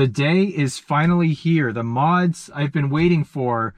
The day is finally here. The mods I've been waiting for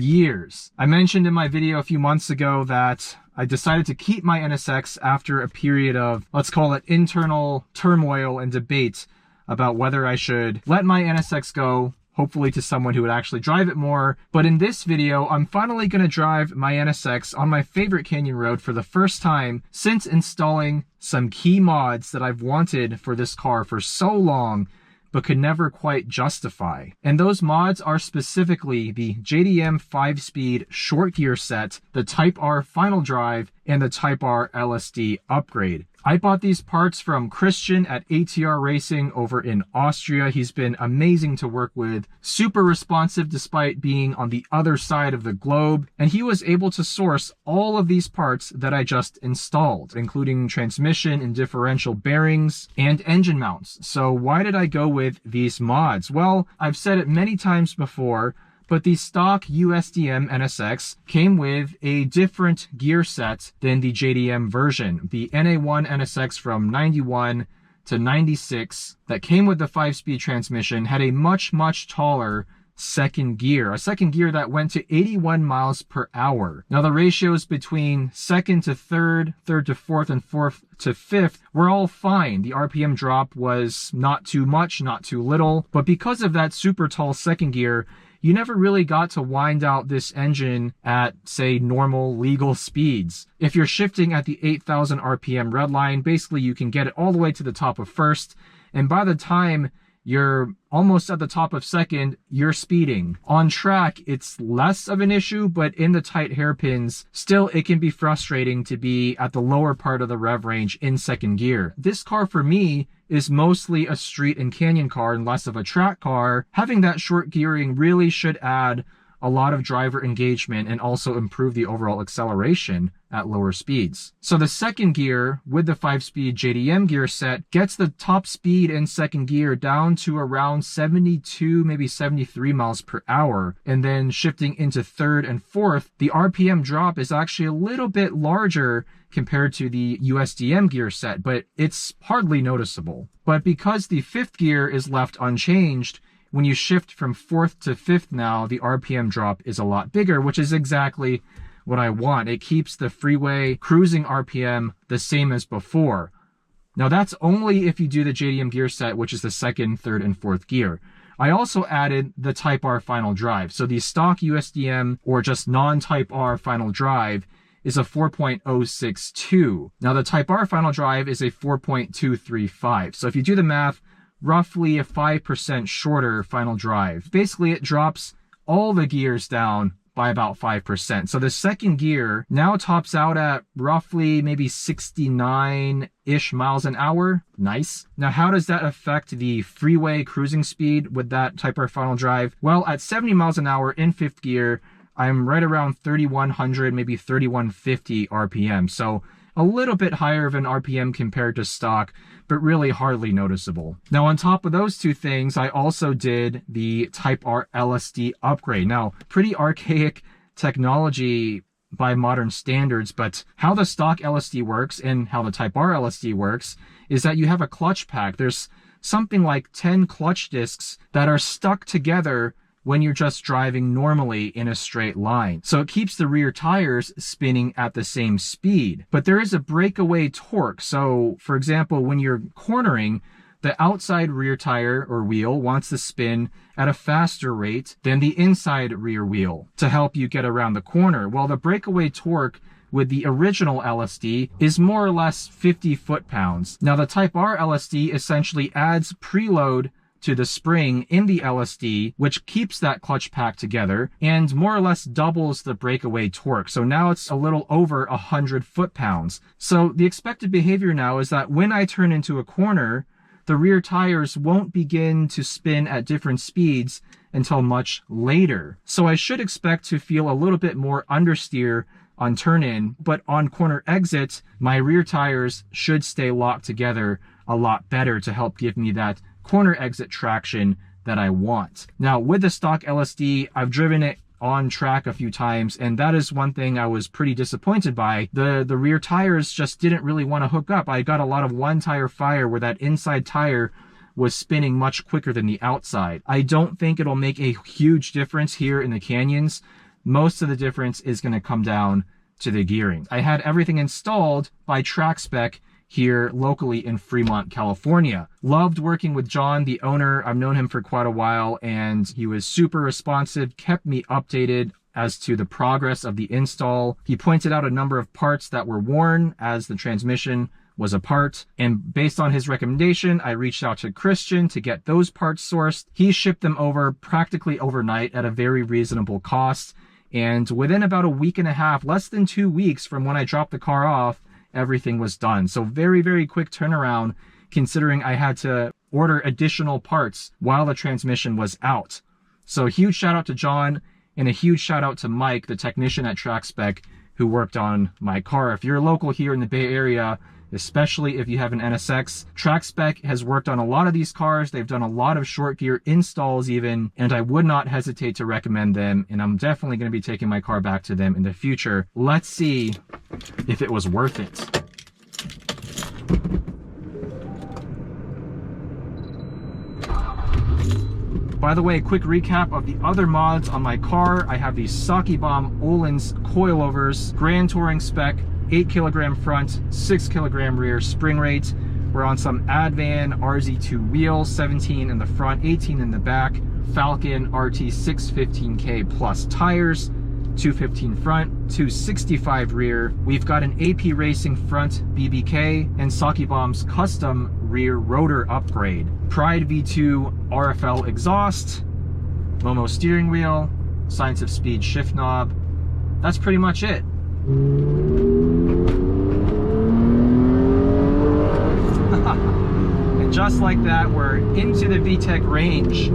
years. I mentioned in my video a few months ago that I decided to keep my NSX after a period of, let's call it, internal turmoil and debate about whether I should let my NSX go, hopefully to someone who would actually drive it more. But in this video, I'm finally going to drive my NSX on my favorite canyon road for the first time since installing some key mods that I've wanted for this car for so long, but could never quite justify. And those mods are specifically the JDM 5-speed short gear set, the Type R final drive, and the Type R LSD upgrade. I bought these parts from Christian at ATR Racing over in Austria. He's been amazing to work with, super responsive despite being on the other side of the globe, and he was able to source all of these parts that I just installed, including transmission and differential bearings and engine mounts. So why did I go with these mods? Well, I've said it many times before, but the stock USDM NSX came with a different gear set than the JDM version. The NA1 NSX from 91 to 96 that came with the 5-speed transmission had a much taller second gear, a second gear that went to 81 miles per hour. Now the ratios between second to third, third to fourth, and fourth to fifth were all fine. The RPM drop was not too much, not too little, but because of that super tall second gear, you never really got to wind out this engine at, say, normal legal speeds. If you're shifting at the 8,000 RPM red line, basically you can get it all the way to the top of first, and by the time you're almost at the top of second, you're speeding. On track, it's less of an issue, but in the tight hairpins, still it can be frustrating to be at the lower part of the rev range in second gear. This car for me is mostly a street and canyon car and less of a track car. Having that short gearing really should add a lot of driver engagement and also improve the overall acceleration at lower speeds. So the second gear with the 5-speed JDM gear set gets the top speed in second gear down to around 72, maybe 73 miles per hour. And then shifting into third and fourth, the RPM drop is actually a little bit larger compared to the USDM gear set, but it's hardly noticeable. But because the fifth gear is left unchanged, when you shift from fourth to fifth now, the RPM drop is a lot bigger, which is exactly what I want. It keeps the freeway cruising RPM the same as before. Now that's only if you do the JDM gear set, which is the second, third, and fourth gear. I also added the Type R final drive. So the stock USDM or just non-Type R final drive is a 4.062. Now the Type R final drive is a 4.235. So if you do the math, roughly a 5% shorter final drive. Basically, it drops all the gears down by about 5%. So the second gear now tops out at roughly maybe 69-ish miles an hour. Nice. Now, how does that affect the freeway cruising speed with that Type R final drive? Well, at 70 miles an hour in fifth gear, I'm right around 3,100, maybe 3,150 RPM. So a little bit higher of an RPM compared to stock, but really hardly noticeable. Now, on top of those two things, I also did the Type R LSD upgrade. Now, pretty archaic technology by modern standards, but how the stock LSD works and how the Type R LSD works is that you have a clutch pack. There's something like 10 clutch discs that are stuck together when you're just driving normally in a straight line. So it keeps the rear tires spinning at the same speed. But there is a breakaway torque. So for example, when you're cornering, the outside rear tire or wheel wants to spin at a faster rate than the inside rear wheel to help you get around the corner. Well, the breakaway torque with the original LSD is more or less 50 foot-pounds. Now the Type R LSD essentially adds preload to the spring in the LSD, which keeps that clutch pack together and more or less doubles the breakaway torque. So now it's a little over 100 foot-pounds. So the expected behavior now is that when I turn into a corner, the rear tires won't begin to spin at different speeds until much later. So I should expect to feel a little bit more understeer on turn-in, but on corner exit, my rear tires should stay locked together a lot better to help give me that corner exit traction that I want. Now, with the stock LSD, I've driven it on track a few times, and that is one thing I was pretty disappointed by. The rear tires just didn't really want to hook up. I got a lot of one tire fire where that inside tire was spinning much quicker than the outside. I don't think it'll make a huge difference here in the canyons. Most of the difference is going to come down to the gearing. I had everything installed by TrackSpec here locally in Fremont, California. Loved working with John, the owner. I've known him for quite a while, and he was super responsive, kept me updated as to the progress of the install. He pointed out a number of parts that were worn as the transmission was apart, and based on his recommendation, I reached out to Christian to get those parts sourced. He shipped them over practically overnight at a very reasonable cost, and within about a week and a half, less than 2 weeks from when I dropped the car off, everything was done. So very, very quick turnaround, considering I had to order additional parts while the transmission was out. So huge shout out to John, and a huge shout out to Mike, the technician at TrackSpec, who worked on my car. If you're local here in the Bay Area, especially if you have an NSX, TrackSpec has worked on a lot of these cars. They've done a lot of short gear installs even, and I would not hesitate to recommend them, and I'm definitely going to be taking my car back to them in the future. Let's see if it was worth it. By the way, quick recap of the other mods on my car. I have the Saki Bomb Öhlins coilovers, Grand Touring spec, 8 kilogram front, 6 kilogram rear spring rate. We're on some Advan RZ2 wheels, 17 in the front, 18 in the back, Falcon RT 615K plus tires, 215 front, 265 rear. We've got an AP Racing front BBK and Saki Bomb's custom rear rotor upgrade. Pride V2 RFL exhaust, Momo steering wheel, Science of Speed shift knob. That's pretty much it. And just like that, we're into the VTEC range.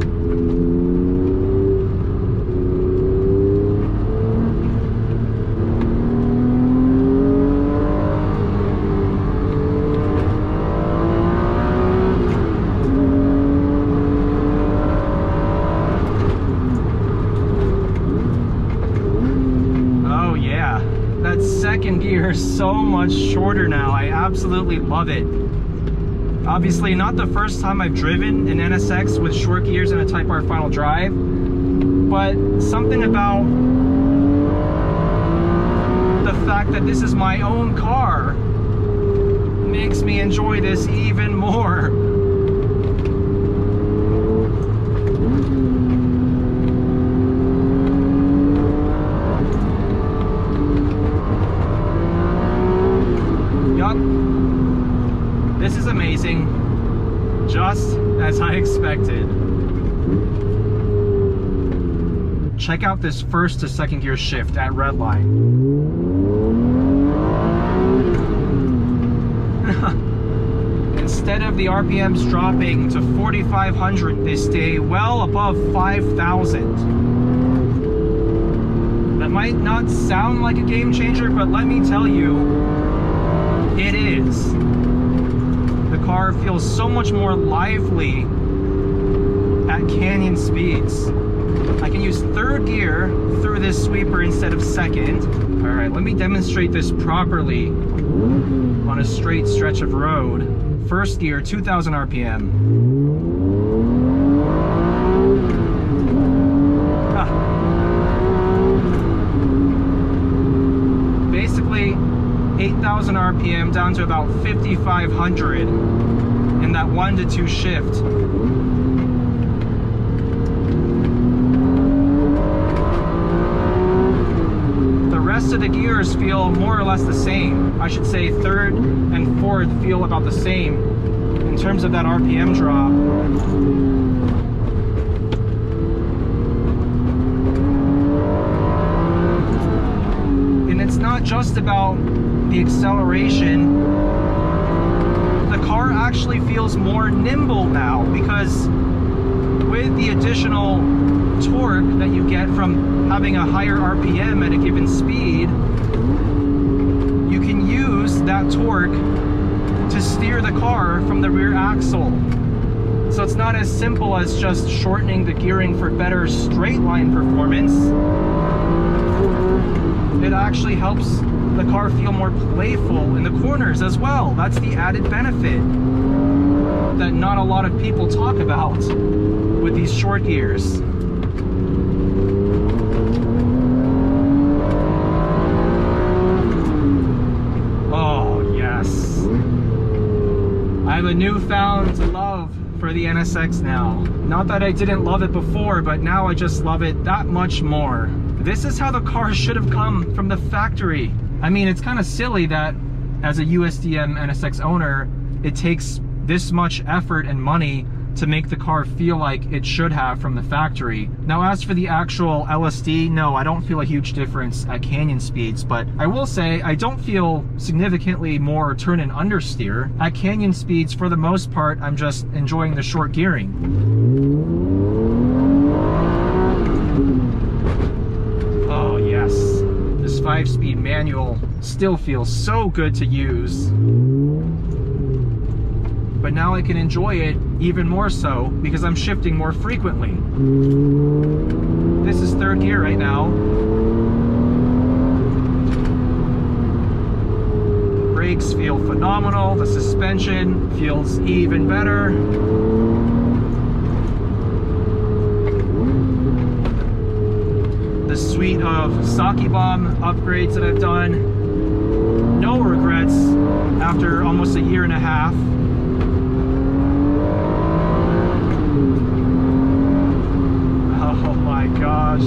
That second gear is so much shorter now. I absolutely love it. Obviously not the first time I've driven an NSX with short gears in a Type R final drive, but something about the fact that this is my own car makes me enjoy this even more. This is amazing, just as I expected. Check out this first to second gear shift at redline. Instead of the RPMs dropping to 4,500, they stay well above 5,000. That might not sound like a game changer, but let me tell you, it is. The car feels so much more lively at canyon speeds. I can use third gear through this sweeper instead of second. All right, let me demonstrate this properly on a straight stretch of road. First gear, 2,000 RPM. Basically, 8,000 RPM down to about 5,500 in that 1 to 2 shift. The rest of the gears feel more or less the same. I should say third and fourth feel about the same in terms of that RPM drop. And it's not just about the acceleration. The car actually feels more nimble now, because with the additional torque that you get from having a higher RPM at a given speed, you can use that torque to steer the car from the rear axle. So it's not as simple as just shortening the gearing for better straight line performance. It actually helps the car feel more playful in the corners as well. That's the added benefit. about that not a lot of people talk about with these short gears. Oh, yes. I have a newfound love for the NSX now. Not that I didn't love it before, but now I just love it that much more. This is how the car should have come from the factory. I mean, it's kind of silly that as a USDM NSX owner, it takes this much effort and money to make the car feel like it should have from the factory. Now, as for the actual LSD, no, I don't feel a huge difference at canyon speeds, but I will say I don't feel significantly more turn and understeer. At canyon speeds, for the most part, I'm just enjoying the short gearing. Oh yes, this 5-speed manual still feels so good to use. But now I can enjoy it even more so because I'm shifting more frequently. This is 3rd gear right now. Brakes feel phenomenal. The suspension feels even better. The suite of Saki Bomb upgrades that I've done. No regrets after almost a year and a half. Oh my gosh.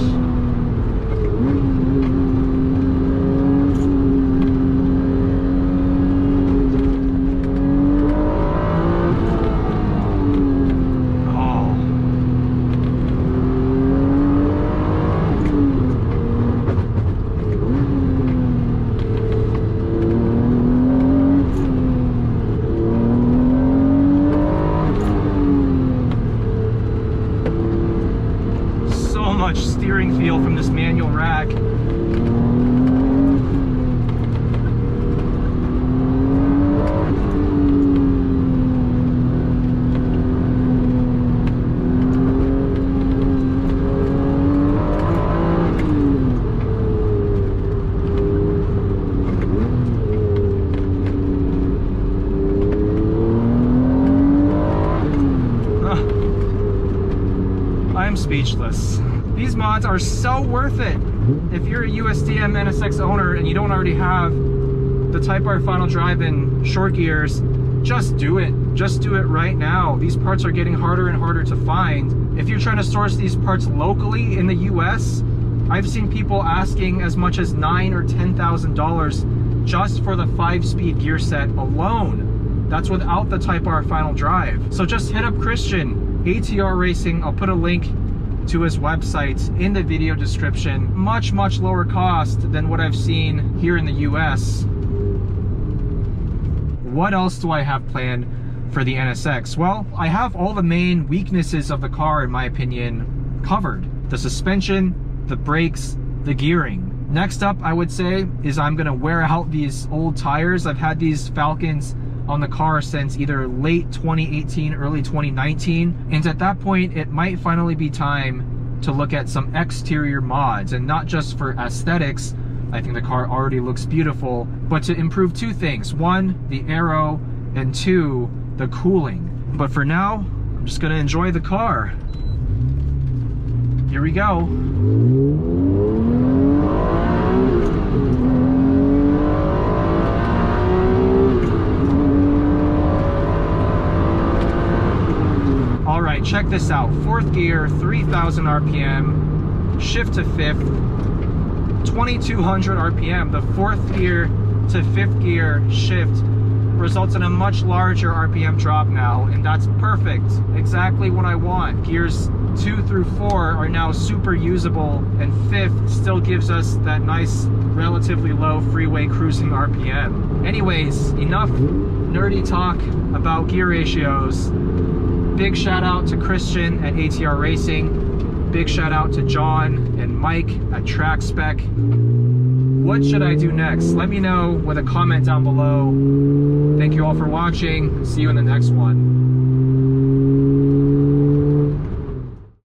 Steering feel from this manual rack. I'm speechless. These mods are so worth it. If you're a USDM NSX owner and you don't already have the Type R final drive in short gears, just do it. Just do it right now. These parts are getting harder and harder to find. If you're trying to source these parts locally in the US, I've seen people asking as much as $9,000 or $10,000 just for the 5-speed gear set alone. That's without the Type R final drive. So just hit up Christian, ATR Racing. I'll put a link to his website in the video description. Much lower cost than what I've seen here in the US. What else do I have planned for the NSX? Well, I have all the main weaknesses of the car, in my opinion, covered. The suspension, the brakes, the gearing. Next up, I would say, is I'm gonna wear out these old tires. I've had these Falcons on the car since either late 2018, early 2019. And at that point, it might finally be time to look at some exterior mods, and not just for aesthetics. I think the car already looks beautiful, but to improve 2 things. 1, the aero, and 2, the cooling. But for now, I'm just gonna enjoy the car. Here we go. All right, check this out. 4th gear, 3,000 RPM, shift to 5th, 2,200 RPM. The 4th gear to 5th gear shift results in a much larger RPM drop now, and that's perfect. Exactly what I want. Gears 2 through 4 are now super usable, and 5th still gives us that nice, relatively low freeway cruising RPM. Anyways, enough nerdy talk about gear ratios. Big shout out to Christian at ATR Racing. Big shout out to John and Mike at Track Spec. What should I do next? Let me know with a comment down below. Thank you all for watching. See you in the next one.